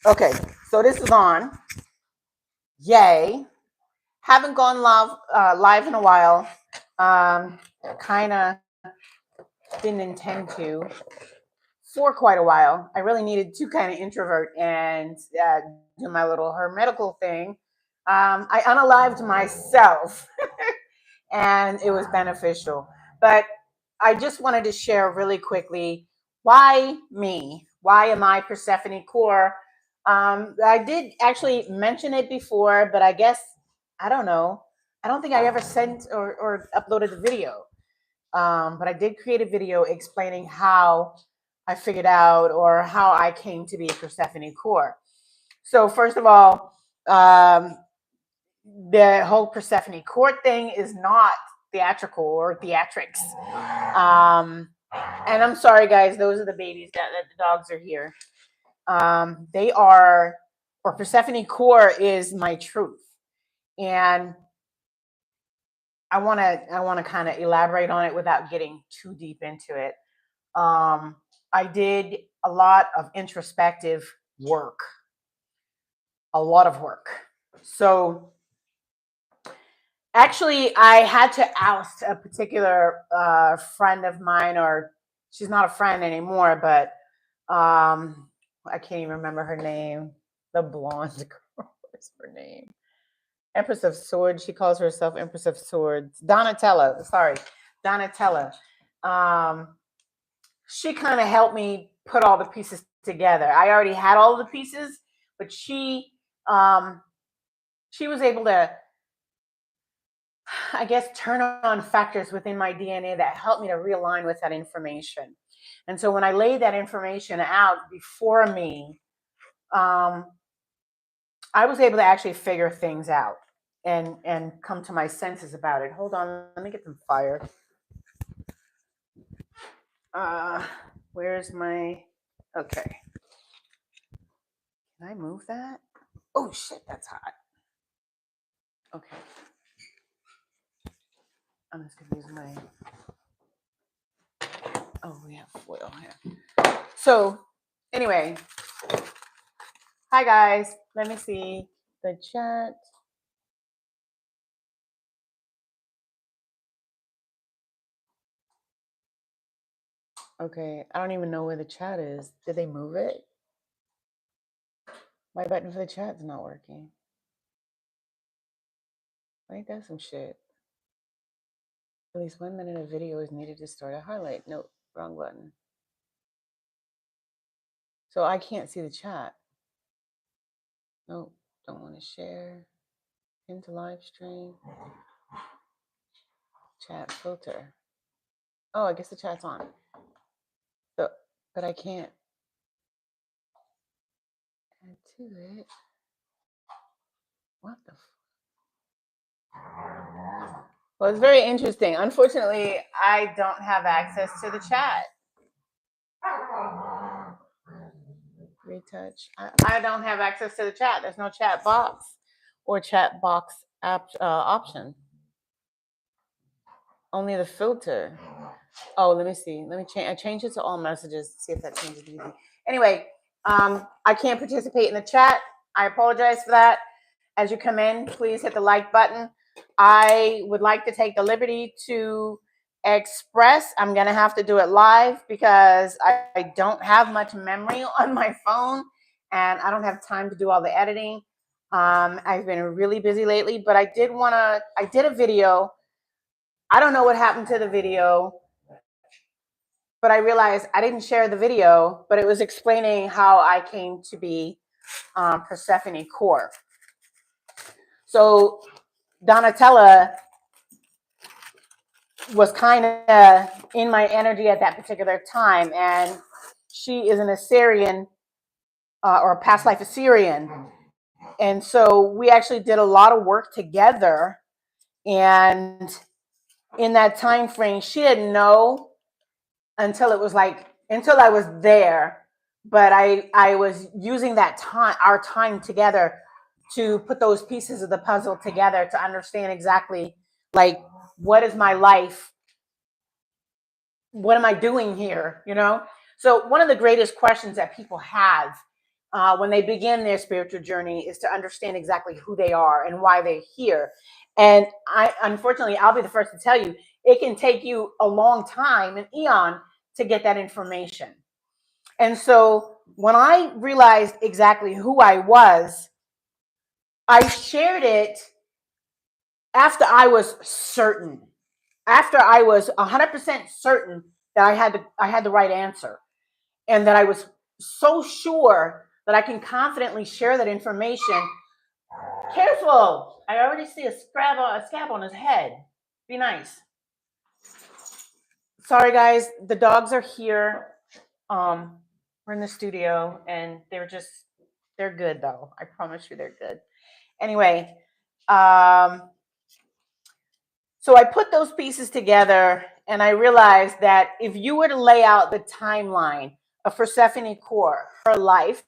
Okay, so this is on. Yay. Haven't gone live in a while. Kind of didn't intend to for quite a while. I really needed to kind of introvert and do my little hermetical thing. I unalived myself and it was beneficial. But I just wanted to share really quickly why me? Why am I Persephone Core? I did actually mention it before, but I guess, I don't know. I don't think I ever sent or uploaded the video. But I did create a video explaining how I figured out or how I came to be a Persephone Core. So, first of all, the whole Persephone Court thing is not theatrical or theatrics. And I'm sorry, guys, those are the babies that the dogs are here. They are, or Persephone Core is my truth. And I want to kind of elaborate on it without getting too deep into it. I did a lot of introspective work, a lot of work. So actually, I had to oust a particular friend of mine, or she's not a friend anymore, but I can't even remember her name. The blonde girl, what's her name? Empress of Swords. She calls herself Empress of Swords. Donatella. Sorry, Donatella. She kind of helped me put all the pieces together. I already had all the pieces, but she was able to, I guess, turn on factors within my DNA that helped me to realign with that information. And so when I laid that information out before me, I was able to actually figure things out and come to my senses about it. Hold on, let me get some fire. Where's my, okay. Can I move that? Oh shit, that's hot. Okay. I'm just gonna use my, oh, we have foil here. So anyway, hi guys, let me see the chat. Okay, I don't even know where the chat is. Did they move it? My button for the chat's not working. Ain't that some shit? At least 1 minute of video is needed to start a highlight. Nope, wrong button. So I can't see the chat. Nope, don't want to share. Into live stream. Chat filter. Oh, I guess the chat's on. So, but I can't add to it. What the? Well, it's very interesting. Unfortunately, I don't have access to the chat. Retouch. I don't have access to the chat. There's no chat box or chat box option. Only the filter. Oh, let me see. Let me change. I changed it to all messages. See if that changes anything. Anyway, I can't participate in the chat. I apologize for that. As you come in, please hit the like button. I would like to take the liberty to express. I'm going to have to do it live because I don't have much memory on my phone and I don't have time to do all the editing. I've been really busy lately, but I did a video. I don't know what happened to the video, but I realized I didn't share the video, but it was explaining how I came to be Persephone Core. So Donatella was kind of in my energy at that particular time, and she is an Assyrian or a past life Assyrian. And so we actually did a lot of work together, and in that time frame, she didn't know until it was until I was there, but I was using that time, our time together, to put those pieces of the puzzle together to understand exactly what is my life, what am I doing here, So one of the greatest questions that people have when they begin their spiritual journey is to understand exactly who they are and why they're here. And unfortunately, I'll be the first to tell you, it can take you a long time, an eon, to get that information. And so when I realized exactly who I was, I shared it after I was certain, after I was 100% certain that I had the right answer, and that I was so sure that I can confidently share that information. Careful! I already see a scab on his head. Be nice. Sorry, guys. The dogs are here. We're in the studio, and they're good though. I promise you, they're good. Anyway, so I put those pieces together, and I realized that if you were to lay out the timeline of Persephone Core, her life,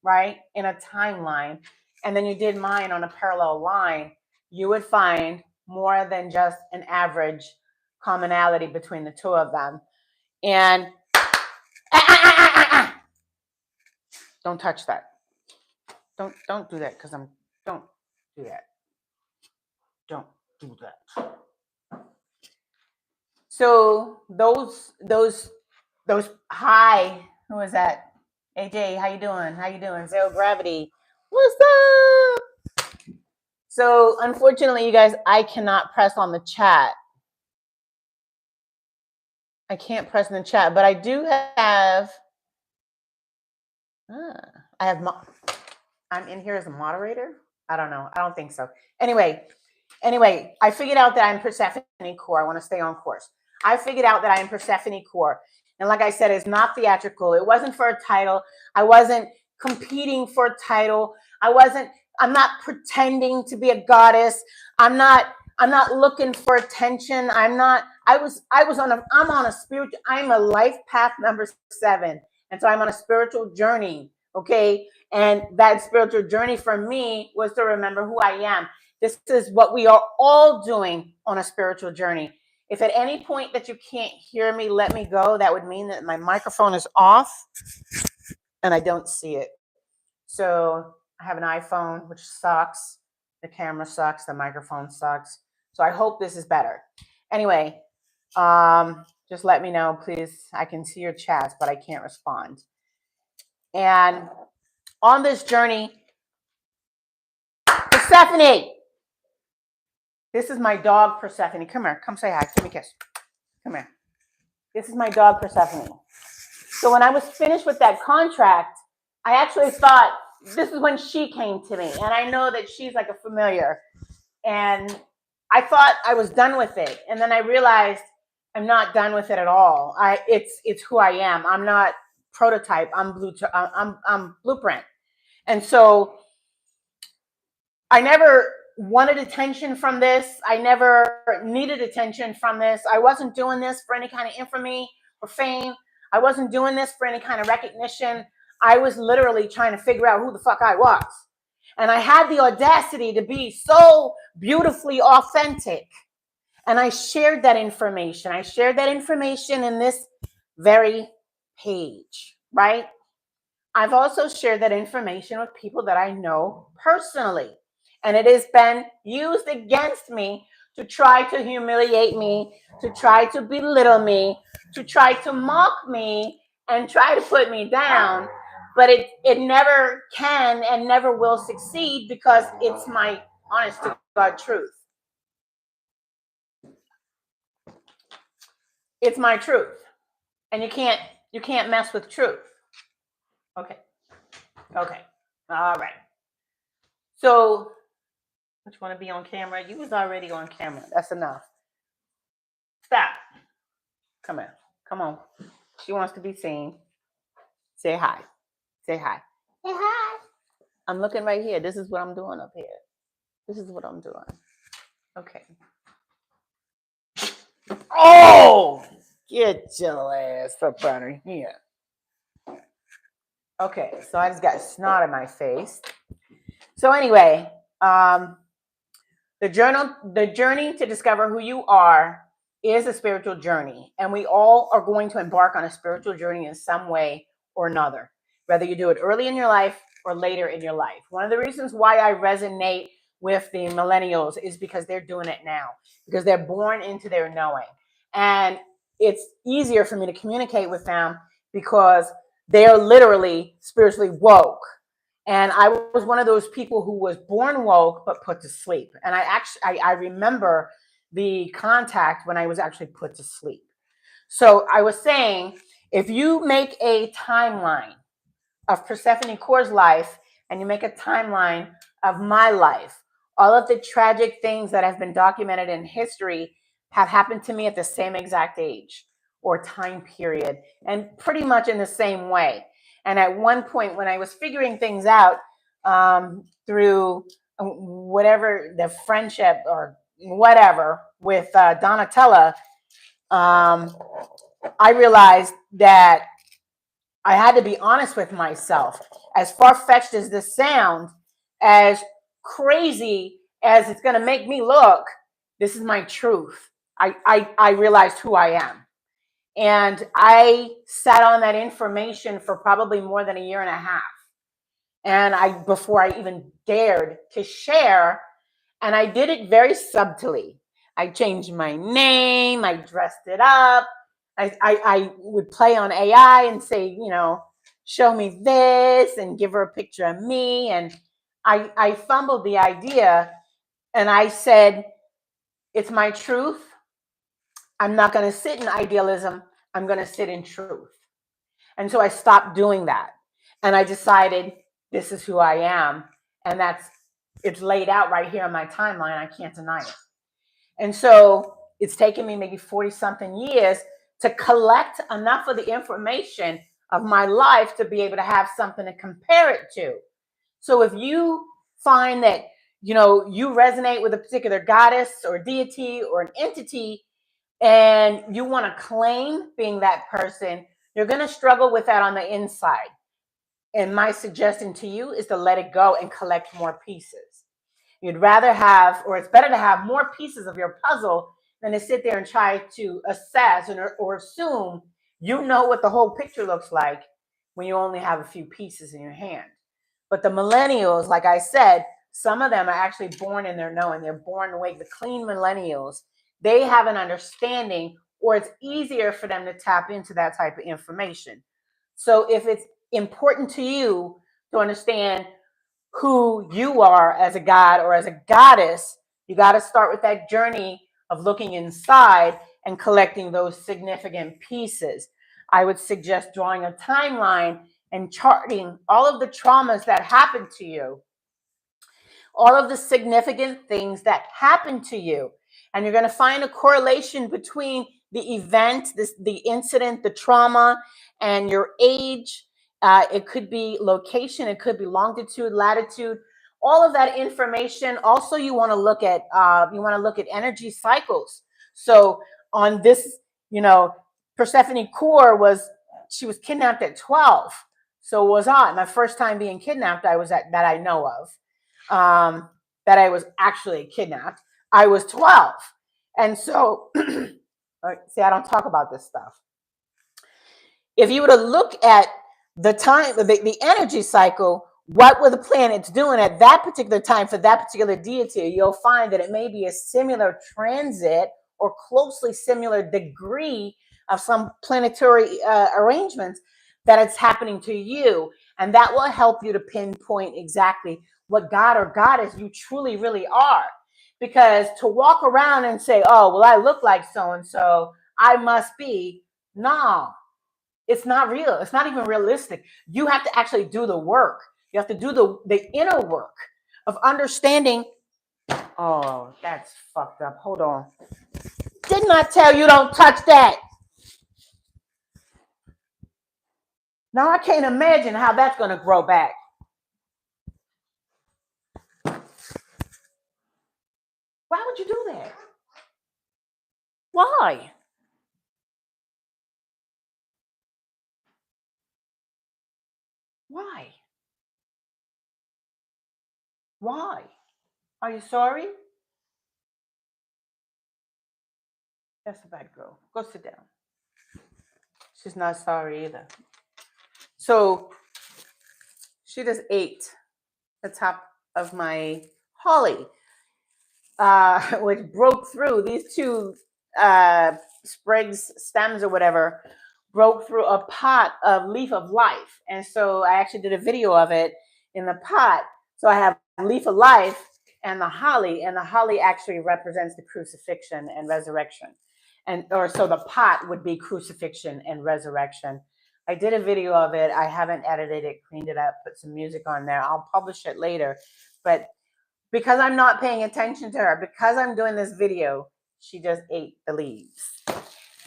right, in a timeline, and then you did mine on a parallel line, you would find more than just an average commonality between the two of them. And don't touch that. Don't do that, because don't do that. Don't do that. So those hi, who is that? AJ, how you doing? How you doing? Zero Gravity, what's up? So unfortunately, you guys, I cannot press on the chat. I can't press in the chat, but I do have. I'm in here as a moderator. I don't know. I don't think so. Anyway, I figured out that I'm Persephone Core. I want to stay on course. I figured out that I am Persephone Core. And like I said, it's not theatrical. It wasn't for a title. I wasn't competing for a title. I'm not pretending to be a goddess. I'm not looking for attention. I'm on a spiritual, I'm a life path number 7. And so I'm on a spiritual journey. Okay. And that spiritual journey for me was to remember who I am. This is what we are all doing on a spiritual journey. If at any point that you can't hear me, let me go. That would mean that my microphone is off and I don't see it. So I have an iPhone, which sucks. The camera sucks. The microphone sucks. So I hope this is better. Anyway, just let me know, please. I can see your chats, but I can't respond. And on this journey, Persephone. This is my dog, Persephone. Come here. Come say hi. Give me a kiss. Come here. This is my dog, Persephone. So when I was finished with that contract, I actually thought this is when she came to me. And I know that she's like a familiar. And I thought I was done with it. And then I realized I'm not done with it at all. It's who I am. I'm not prototype. I'm blueprint. And so I never wanted attention from this. I never needed attention from this. I wasn't doing this for any kind of infamy or fame. I wasn't doing this for any kind of recognition. I was literally trying to figure out who the fuck I was. And I had the audacity to be so beautifully authentic. And I shared that information. I shared that information in this very page, right? I've also shared that information with people that I know personally. And it has been used against me to try to humiliate me, to try to belittle me, to try to mock me, and try to put me down. But it never can and never will succeed because it's my honest to God truth. It's my truth. And you can't mess with truth. Okay. All right. So, which want to be on camera? You was already on camera. That's enough. Stop. Come here. Come on. She wants to be seen. Say hi. Say hi. Say hi. I'm looking right here. This is what I'm doing up here. This is what I'm doing. Okay. Oh! Get your ass up out of here. Okay, so I just got snot in my face. So anyway, the journey to discover who you are is a spiritual journey, and we all are going to embark on a spiritual journey in some way or another. whether you do it early in your life or later in your life. One of the reasons why I resonate with the millennials is because they're doing it now, because they're born into their knowing. And it's easier for me to communicate with them because they're literally spiritually woke. And I was one of those people who was born woke but put to sleep. And I remember the contact when I was actually put to sleep. So I was saying, if you make a timeline of Persephone Core's life and you make a timeline of my life, all of the tragic things that have been documented in history have happened to me at the same exact age or time period, and pretty much in the same way. And at one point, when I was figuring things out through whatever the friendship or whatever with Donatella, I realized that I had to be honest with myself. As far-fetched as this sounds, as crazy as it's going to make me look, this is my truth. I realized who I am. And I sat on that information for probably more than a year and a half. And before I even dared to share, and I did it very subtly. I changed my name, I dressed it up. I would play on AI and say, show me this and give her a picture of me. And I fumbled the idea and I said, it's my truth. I'm not going to sit in idealism. I'm going to sit in truth. And so I stopped doing that. And I decided this is who I am. And it's laid out right here on my timeline. I can't deny it. And so it's taken me maybe 40 something years to collect enough of the information of my life to be able to have something to compare it to. So if you find that, you resonate with a particular goddess or deity or an entity, and you want to claim being that person, you're going to struggle with that on the inside. And my suggestion to you is to let it go and collect more pieces. You'd rather have, or it's better to have more pieces of your puzzle than to sit there and try to assess or assume you know what the whole picture looks like when you only have a few pieces in your hand. But the millennials, like I said, some of them are actually born in their knowing. They're born awake. The clean millennials, they have an understanding, or it's easier for them to tap into that type of information. So if it's important to you to understand who you are as a god or as a goddess, you got to start with that journey of looking inside and collecting those significant pieces. I would suggest drawing a timeline and charting all of the traumas that happened to you, all of the significant things that happened to you. And you're going to find a correlation between the event, the incident, the trauma, and your age. It could be location, it could be longitude, latitude, all of that information. Also, you want to look at energy cycles. So on this, Persephone Core was kidnapped at 12. So was I. My first time being kidnapped, that I know of. That I was actually kidnapped. I was 12. And so, see, I don't talk about this stuff. If you were to look at the time, the energy cycle, what were the planets doing at that particular time for that particular deity, you'll find that it may be a similar transit or closely similar degree of some planetary arrangements that it's happening to you. And that will help you to pinpoint exactly what god or goddess you truly, really are. Because to walk around and say, oh, well, I look like so-and-so, I must be, no. It's not real. It's not even realistic. You have to actually do the work. You have to do the inner work of understanding. Oh, that's fucked up. Hold on. Didn't I tell you don't touch that? Now I can't imagine how that's going to grow back. Why would you do that? Why? Why? Why? Are you sorry? That's a bad girl. Go sit down. She's not sorry either. So She just ate the top of my holly, which broke through these two sprigs, stems, or whatever, broke through a pot of leaf of life. And so I actually did a video of it in the pot. So I have leaf of life and the holly actually represents the crucifixion and resurrection. And or so the pot would be crucifixion and resurrection. I did a video of it. I haven't edited it, cleaned it up, put some music on there. I'll publish it later. But because I'm not paying attention to her, because I'm doing this video, she just ate the leaves.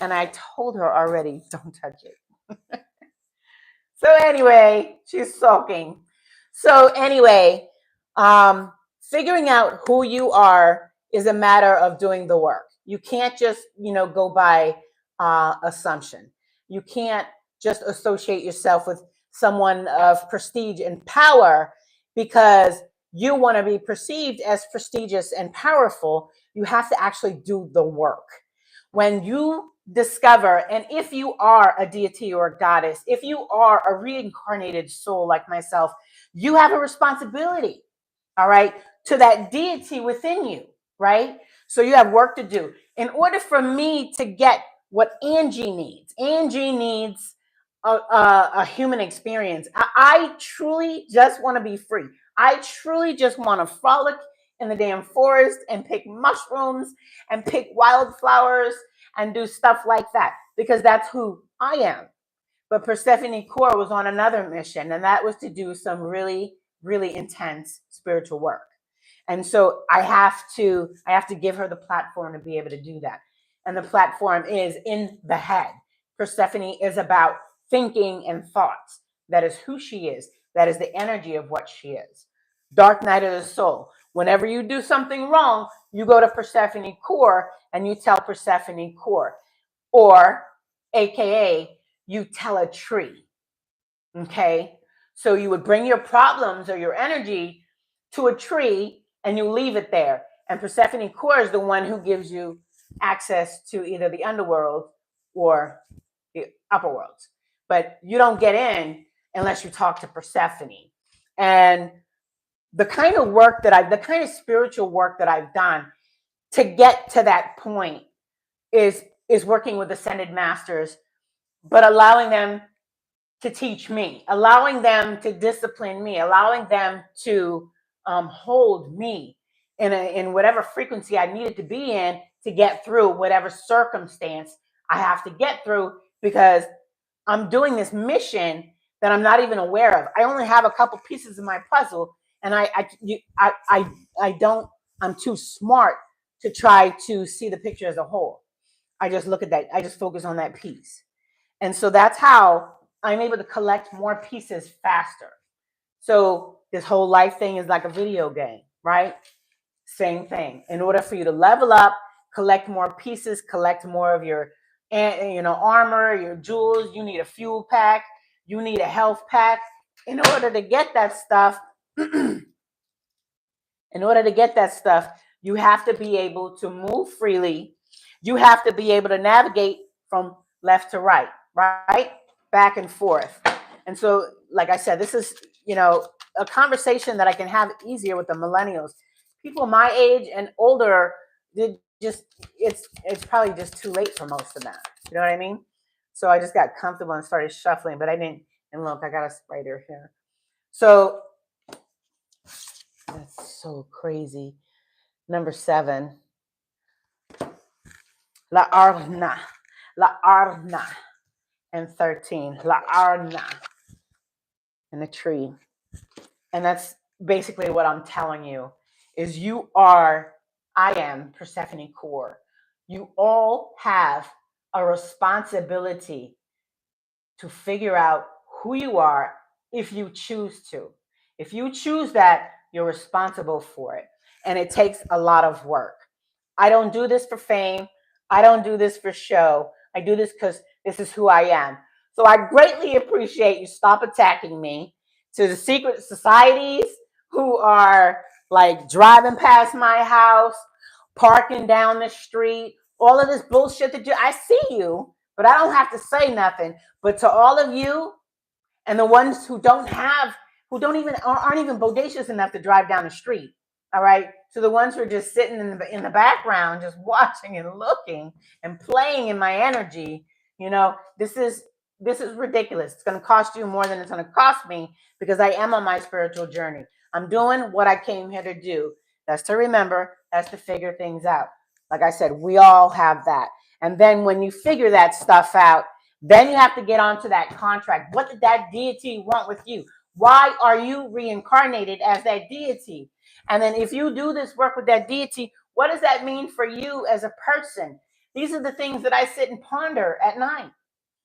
And I told her already, don't touch it. So anyway, she's sulking. So anyway, figuring out who you are is a matter of doing the work. You can't just, go by assumption. You can't just associate yourself with someone of prestige and power because you want to be perceived as prestigious and powerful. You have to actually do the work. When you discover, and if you are a deity or a goddess, if you are a reincarnated soul like myself, you have a responsibility, all right, to that deity within you, right? So you have work to do. In order for me to get what Angie needs a human experience. I truly just want to be free. I truly just want to frolic in the damn forest and pick mushrooms and pick wildflowers and do stuff like that because that's who I am. But Persephone Core was on another mission, and that was to do some really, really intense spiritual work. And so I have to give her the platform to be able to do that. And the platform is in the head. Persephone is about thinking and thoughts. That is who she is. That is the energy of what she is. Dark night of the soul. Whenever you do something wrong, you go to Persephone Core and you tell Persephone Core. Or, AKA, you tell a tree. Okay? So you would bring your problems or your energy to a tree and you leave it there. And Persephone Core is the one who gives you access to either the underworld or the upper worlds. But you don't get in unless you talk to Persephone. And the kind of spiritual work that I've done to get to that point is working with ascended masters, but allowing them to teach me, allowing them to discipline me, allowing them to hold me in whatever frequency I needed to be in to get through whatever circumstance I have to get through, because I'm doing this mission that I'm not even aware of. I only have a couple pieces of my puzzle, and I'm too smart to try to see the picture as a whole. I just look at that. I just focus on that piece. And so that's how I'm able to collect more pieces faster. So this whole life thing is like a video game, right? Same thing. In order for you to level up, collect more pieces, collect more of your armor, your jewels, you need a fuel pack, you need a health pack. In order to get that stuff, you have to be able to move freely. You have to be able to navigate from left to right, back and forth. And so, like I said, this is, a conversation that I can have easier with the millennials. People my age and older, it's probably just too late for most of them. You know what I mean? So I just got comfortable and started shuffling, but I didn't. And look, I got a spider here. So that's so crazy. Number 7. La Arna. And 13. La Arna. And a tree. And that's basically what I'm telling you is I am Persephone Core. You all have a responsibility to figure out who you are if you choose to. If you choose that, you're responsible for it. And it takes a lot of work. I don't do this for fame. I don't do this for show. I do this because this is who I am. So I greatly appreciate you stop attacking me. To the secret societies who are like driving past my house, parking down the street, all of this bullshit I see you, but I don't have to say nothing. But to all of you and the ones who who don't even aren't even bodacious enough to drive down the street. All right. So the ones who are just sitting in the background, just watching and looking and playing in my energy, this is ridiculous. It's going to cost you more than it's going to cost me because I am on my spiritual journey. I'm doing what I came here to do. That's to remember, that's to figure things out. Like I said, we all have that. And then when you figure that stuff out, then you have to get onto that contract. What did that deity want with you? Why are you reincarnated as that deity? And then if you do this work with that deity, what does that mean for you as a person? These are the things that I sit and ponder at night.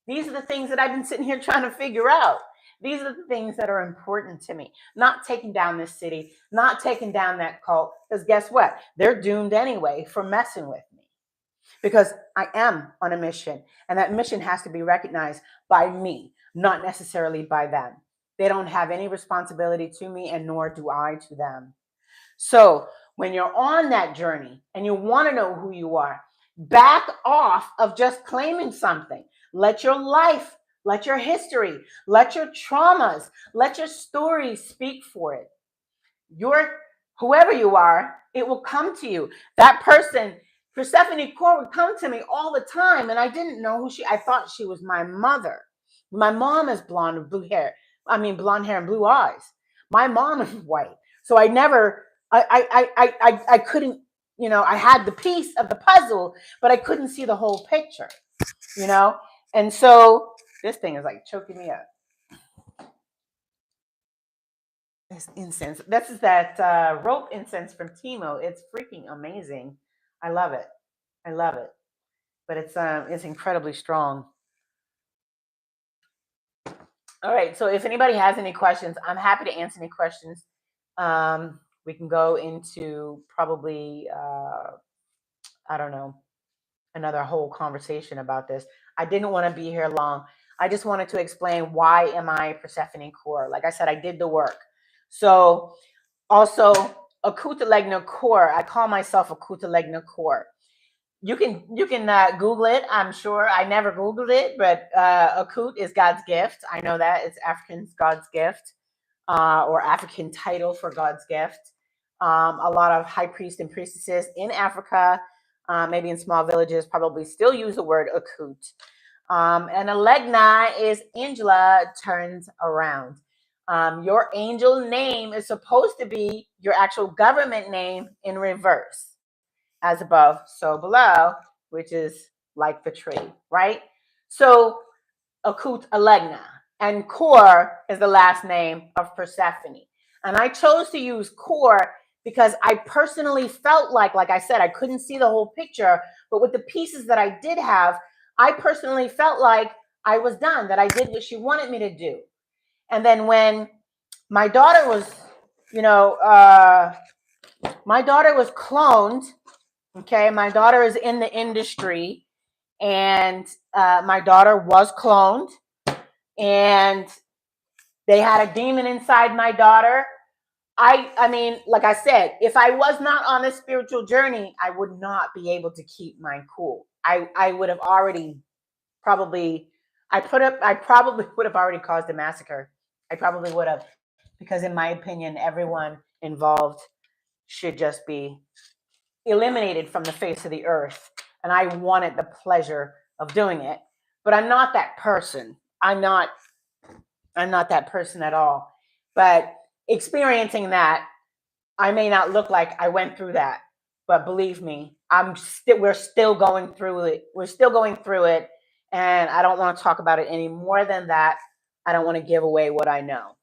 These are the things that I've been sitting here trying to figure out. These are the things that are important to me. Not taking down this city, not taking down that cult, because guess what? They're doomed anyway for messing with me. Because I am on a mission, and that mission has to be recognized by me, not necessarily by them. They don't have any responsibility to me, and nor do I to them. So when you're on that journey and you want to know who you are, back off of just claiming something. Let your life, let your history, let your traumas, let your stories speak for it. Your whoever you are, it will come to you. That person, Persephone Core, would come to me all the time, and I didn't know who I thought she was my mother. My mom is blonde with blue hair. I mean, blonde hair and blue eyes. My mom is white. So I never, I couldn't, I had the piece of the puzzle, but I couldn't see the whole picture, you know? And so this thing is like choking me up. This incense. This is that rope incense from Timo. It's freaking amazing. I love it. I love it. But it's incredibly strong. All right. So if anybody has any questions, I'm happy to answer any questions. We can go into probably I don't know, another whole conversation about this. I didn't want to be here long. I just wanted to explain why am I Persephone Core. Like I said, I did the work. So also, outta legna core. I call myself outta legna core. You can Google it. I'm sure I never Googled it, but Akut is God's gift. I know that it's African's God's gift, or African title for God's gift. A lot of high priests and priestesses in Africa, maybe in small villages, probably still use the word Akut. And Alegna is Angela turns around. Your angel name is supposed to be your actual government name in reverse. As above, so below, which is like the tree, right? So Akut Alegna. And Kor is the last name of Persephone. And I chose to use Kor because I personally felt like I said, I couldn't see the whole picture, but with the pieces that I did have, I personally felt like I was done, that I did what she wanted me to do. And then when my daughter was, my daughter was cloned. Okay, my daughter is in the industry, and my daughter was cloned, and they had a demon inside my daughter. I mean, like I said, if I was not on this spiritual journey, I would not be able to keep my cool. I would have already probably, I probably would have already caused a massacre. I probably would have, because in my opinion, everyone involved should just be eliminated from the face of the earth. And I wanted the pleasure of doing it, but I'm not that person. I'm not that person at all. But experiencing that, I may not look like I went through that, but believe me, we're still going through it. We're still going through it. And I don't want to talk about it any more than that. I don't want to give away what I know.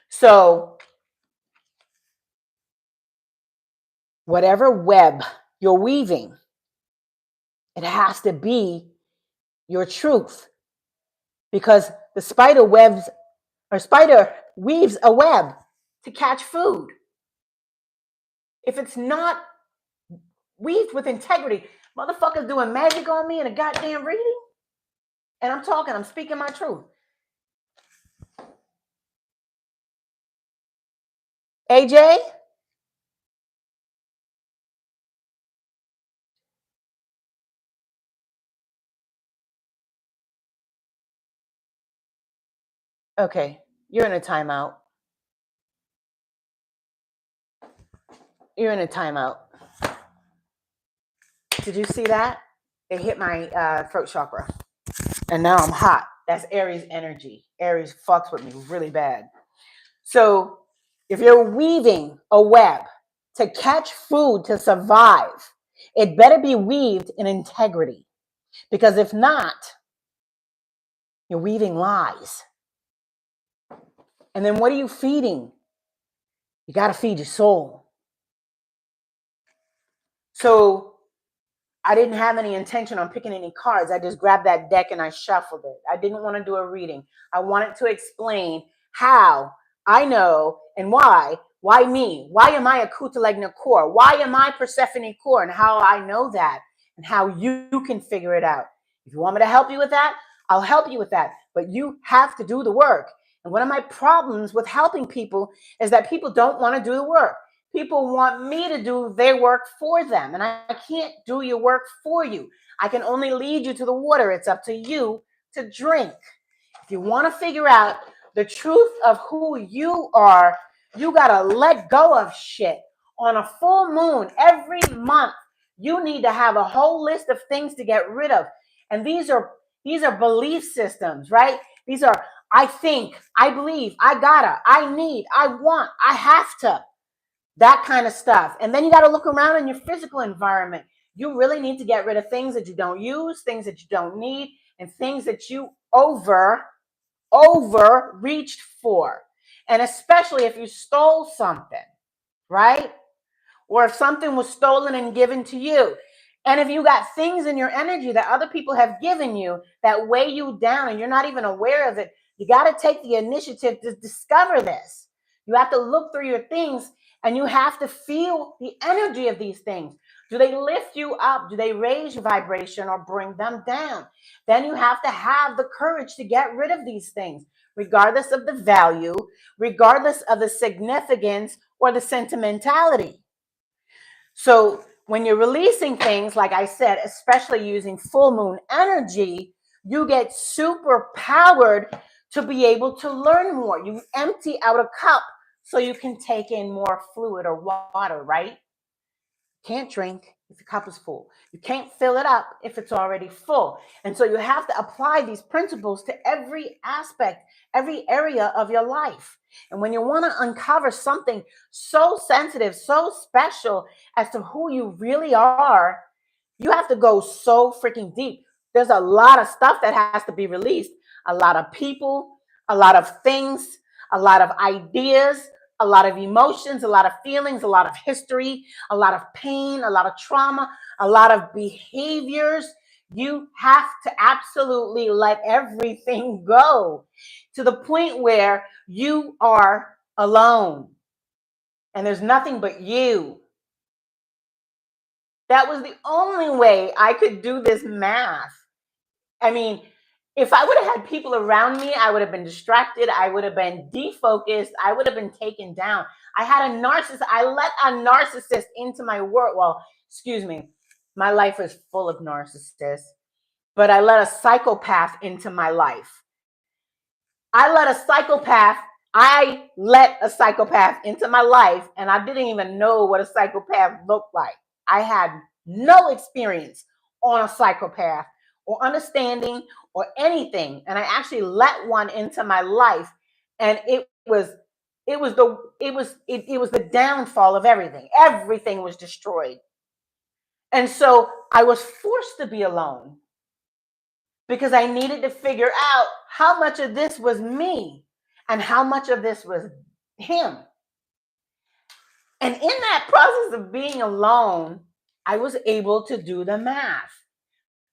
So whatever web you're weaving, it has to be your truth, because the spider weaves a web to catch food. If it's not weaved with integrity, motherfuckers doing magic on me in a goddamn reading, and I'm speaking my truth. AJ? Okay. You're in a timeout. You're in a timeout. Did you see that? It hit my throat chakra. And now I'm hot. That's Aries energy. Aries fucks with me really bad. So if you're weaving a web to catch food to survive, it better be weaved in integrity. Because if not, you're weaving lies. And then what are you feeding? You got to feed your soul. So I didn't have any intention on picking any cards. I just grabbed that deck and I shuffled it. I didn't want to do a reading. I wanted to explain how I know and why. Why me? Why am I a Kutalegna core? Why am I Persephone core? And how I know that and how you can figure it out. If you want me to help you with that, I'll help you with that. But you have to do the work. And one of my problems with helping people is that people don't want to do the work. People want me to do their work for them, and I can't do your work for you. I can only lead you to the water. It's up to you to drink. If you want to figure out the truth of who you are, you got to let go of shit. On a full moon every month, you need to have a whole list of things to get rid of. And these are belief systems, right? These are I think, I believe, I gotta, I need, I want, I have to. That kind of stuff. And then you got to look around in your physical environment. You really need to get rid of things that you don't use, things that you don't need, and things that you reached for. And especially if you stole something, right? Or if something was stolen and given to you. And if you got things in your energy that other people have given you that weigh you down and you're not even aware of it, you got to take the initiative to discover this. You have to look through your things and you have to feel the energy of these things. Do they lift you up? Do they raise your vibration or bring them down? Then you have to have the courage to get rid of these things, regardless of the value, regardless of the significance or the sentimentality. So when you're releasing things, like I said, especially using full moon energy, you get super powered to be able to learn more. You empty out a cup so you can take in more fluid or water, right? Can't drink if your cup is full. You can't fill it up if it's already full. And so you have to apply these principles to every aspect, every area of your life. And when you want to uncover something so sensitive, so special as to who you really are, you have to go so freaking deep. There's a lot of stuff that has to be released. A lot of people, a lot of things, a lot of ideas, a lot of emotions, a lot of feelings, a lot of history, a lot of pain, a lot of trauma, a lot of behaviors. You have to absolutely let everything go to the point where you are alone and there's nothing but you. That was the only way I could do this math. I mean, if I would have had people around me, I would have been distracted. I would have been defocused. I would have been taken down. I had a narcissist. I let a narcissist into my world. Well, excuse me. My life is full of narcissists, but I let a psychopath into my life. I let a psychopath into my life, and I didn't even know what a psychopath looked like. I had no experience on a psychopath or understanding or anything. And I actually let one into my life, and it was the downfall of everything. Everything was destroyed. And so I was forced to be alone because I needed to figure out how much of this was me and how much of this was him. And in that process of being alone, I was able to do the math.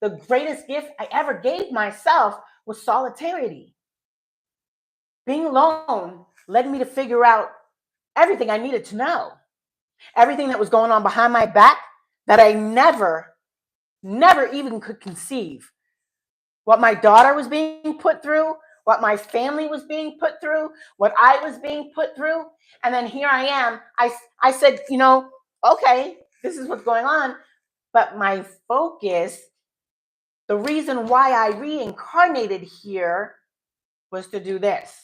The greatest gift I ever gave myself was solidarity. Being alone led me to figure out everything I needed to know. Everything that was going on behind my back that I never even could conceive. What my daughter was being put through, what my family was being put through, what I was being put through. And then here I am. I said, okay, this is what's going on. But my focus, the reason why I reincarnated here was to do this.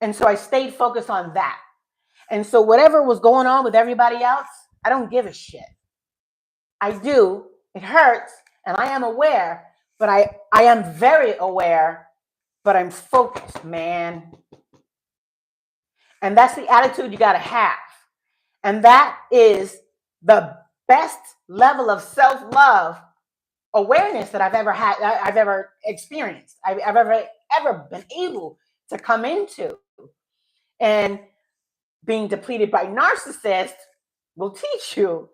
And so I stayed focused on that. And so whatever was going on with everybody else, I don't give a shit. I do. It hurts, and I am aware, but I am very aware, but I'm focused, man. And that's the attitude you got to have. And that is the best level of self-love awareness that I've ever had, I've ever experienced, I've ever been able to come into. And being depleted by narcissists will teach you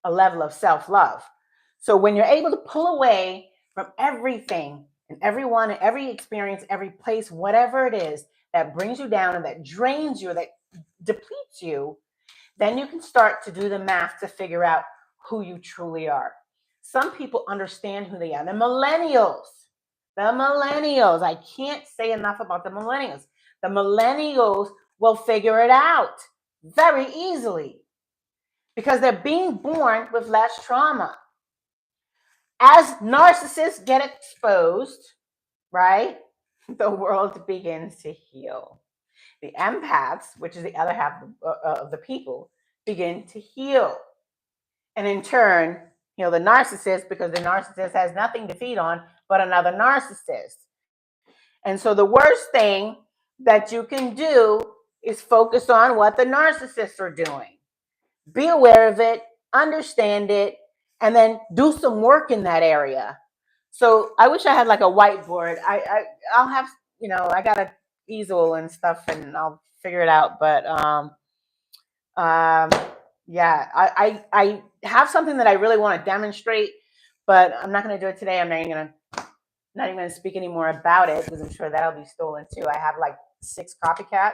a level of self-love. So when you're able to pull away from everything and everyone and every experience, every place, whatever it is that brings you down and that drains you, that depletes you, then you can start to do the math to figure out who you truly are. Some people understand who they are. The millennials, I can't say enough about the millennials. The millennials will figure it out very easily because they're being born with less trauma. As narcissists get exposed, right, the world begins to heal. The empaths, which is the other half of the people, begin to heal. And in turn, heal the narcissist, because the narcissist has nothing to feed on but another narcissist. And so the worst thing that you can do is focus on what the narcissists are doing. Be aware of it, understand it, and then do some work in that area. So I wish I had like a whiteboard. I'll have, I got an easel and stuff, and I'll figure it out. But yeah, I have something that I really want to demonstrate, but I'm not going to do it today. I'm not even going to speak anymore about it because I'm sure that'll be stolen too. I have like 6 copycats,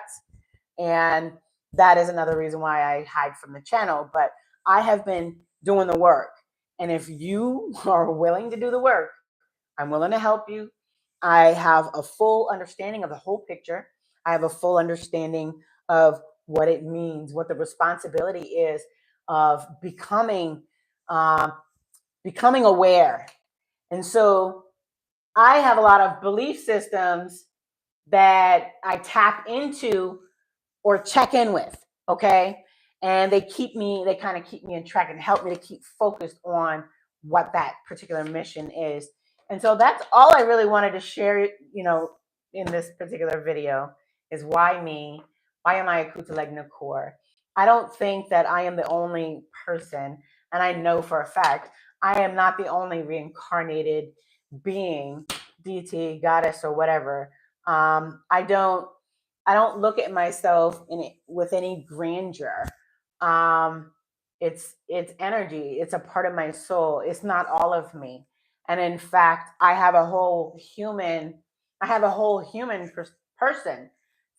and that is another reason why I hide from the channel. But I have been doing the work, and if you are willing to do the work, I'm willing to help you. I have a full understanding of the whole picture. I have a full understanding of what it means, what the responsibility is of becoming aware. And so I have a lot of belief systems that I tap into or check in with, okay? And they kind of keep me in track and help me to keep focused on what that particular mission is. And so that's all I really wanted to share, in this particular video is why me? Why am I a Kutalegna core? I don't think that I am the only person, and I know for a fact, I am not the only reincarnated being, deity, goddess, or whatever. I don't look at myself with any grandeur. It's energy. It's a part of my soul. It's not all of me. And in fact, I have a whole human person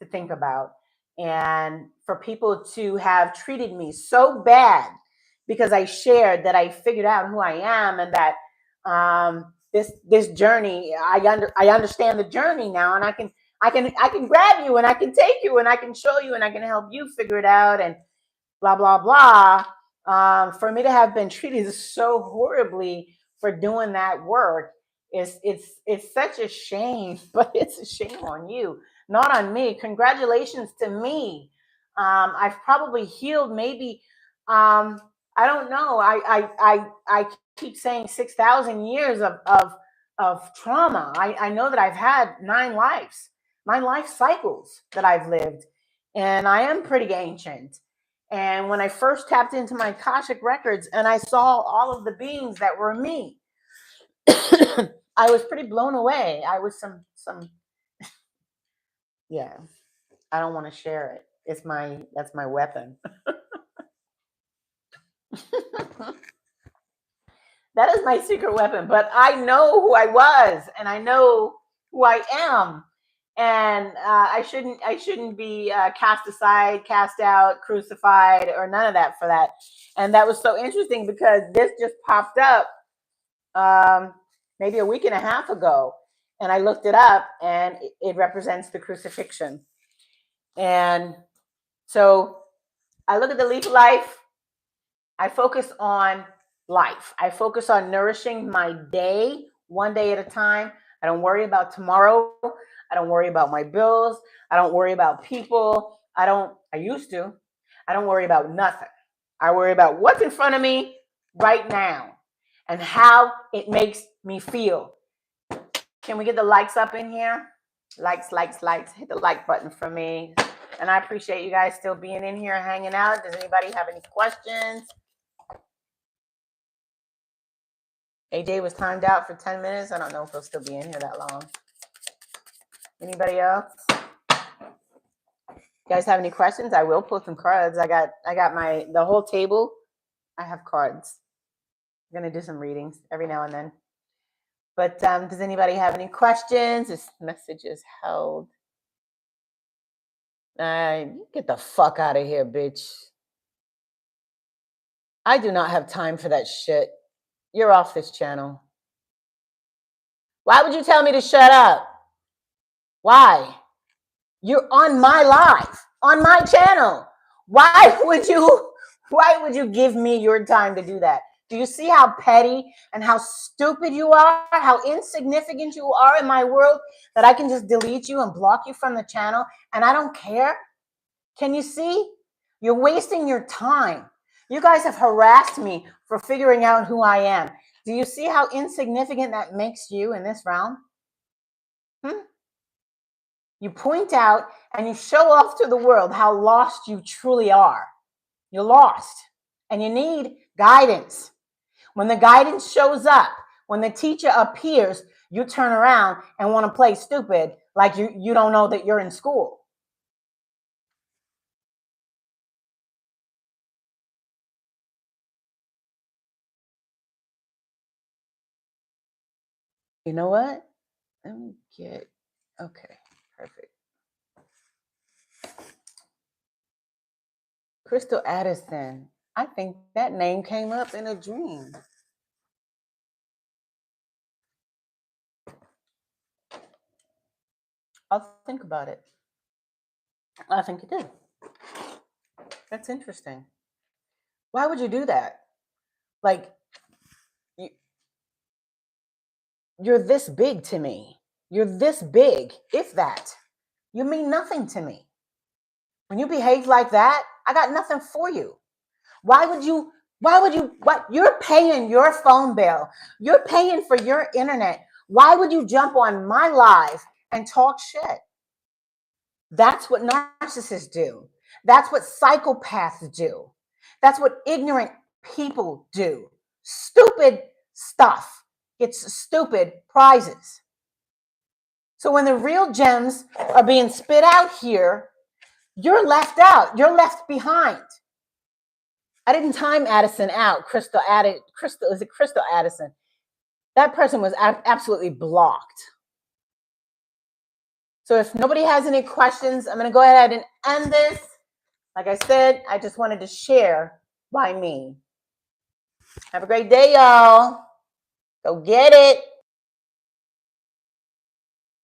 to think about. And for people to have treated me so bad because I shared that I figured out who I am, and that this journey, I understand the journey now, and I can grab you, and I can take you, and I can show you, and I can help you figure it out, and blah, blah, blah. For me to have been treated so horribly for doing that work it's such a shame, but it's a shame on you, not on me. Congratulations to me. I've probably healed maybe, I don't know. I keep saying 6,000 years of trauma. I know that I've had 9 life cycles that I've lived, and I am pretty ancient. And when I first tapped into my Akashic records and I saw all of the beings that were me, I was pretty blown away. I was yeah. I don't want to share it. That's my weapon. That is my secret weapon. But I know who I was, and I know who I am, and I shouldn't be cast aside, cast out, crucified, or none of that for that. And that was so interesting because this just popped up maybe a week and a half ago, and I looked it up, and it represents the crucifixion. And so I look at the leaf of life. I focus on life. I focus on nourishing my day, one day at a time. I don't worry about tomorrow. I don't worry about my bills. I don't worry about people. I used to. I don't worry about nothing. I worry about what's in front of me right now and how it makes me feel. Can we get the likes up in here? Likes. Hit the like button for me. And I appreciate you guys still being in here, hanging out. Does anybody have any questions? AJ was timed out for 10 minutes. I don't know if he'll still be in here that long. Anybody else? You guys have any questions? I will pull some cards. I got the whole table. I have cards. I'm gonna do some readings every now and then. But does anybody have any questions? This message is held. Get the fuck out of here, bitch. I do not have time for that shit. You're off this channel. Why would you tell me to shut up? Why? You're on my live, on my channel. Why would you give me your time to do that? Do you see how petty and how stupid you are? How insignificant you are in my world that I can just delete you and block you from the channel and I don't care? Can you see? You're wasting your time. You guys have harassed me for figuring out who I am. Do you see how insignificant that makes you in this round? You point out and you show off to the world how lost you truly are. You're lost and you need guidance. When the guidance shows up, when the teacher appears, you turn around and want to play stupid like you don't know that you're in school. You know what? Let me get, okay, perfect. Crystal Addison. I think that name came up in a dream. I'll think about it. I think it did. That's interesting. Why would you do that? Like, you're this big to me. You're this big, if that. You mean nothing to me. When you behave like that, I got nothing for you. What? You're paying your phone bill. You're paying for your internet. Why would you jump on my live and talk shit? That's what narcissists do. That's what psychopaths do. That's what ignorant people do. Stupid stuff gets stupid prizes. So when the real gems are being spit out here, you're left out. You're left behind. I didn't time Addison out. Crystal, is it Crystal Addison? That person was absolutely blocked. So if nobody has any questions, I'm going to go ahead and end this. Like I said, I just wanted to share by me. Have a great day, y'all. Go get it.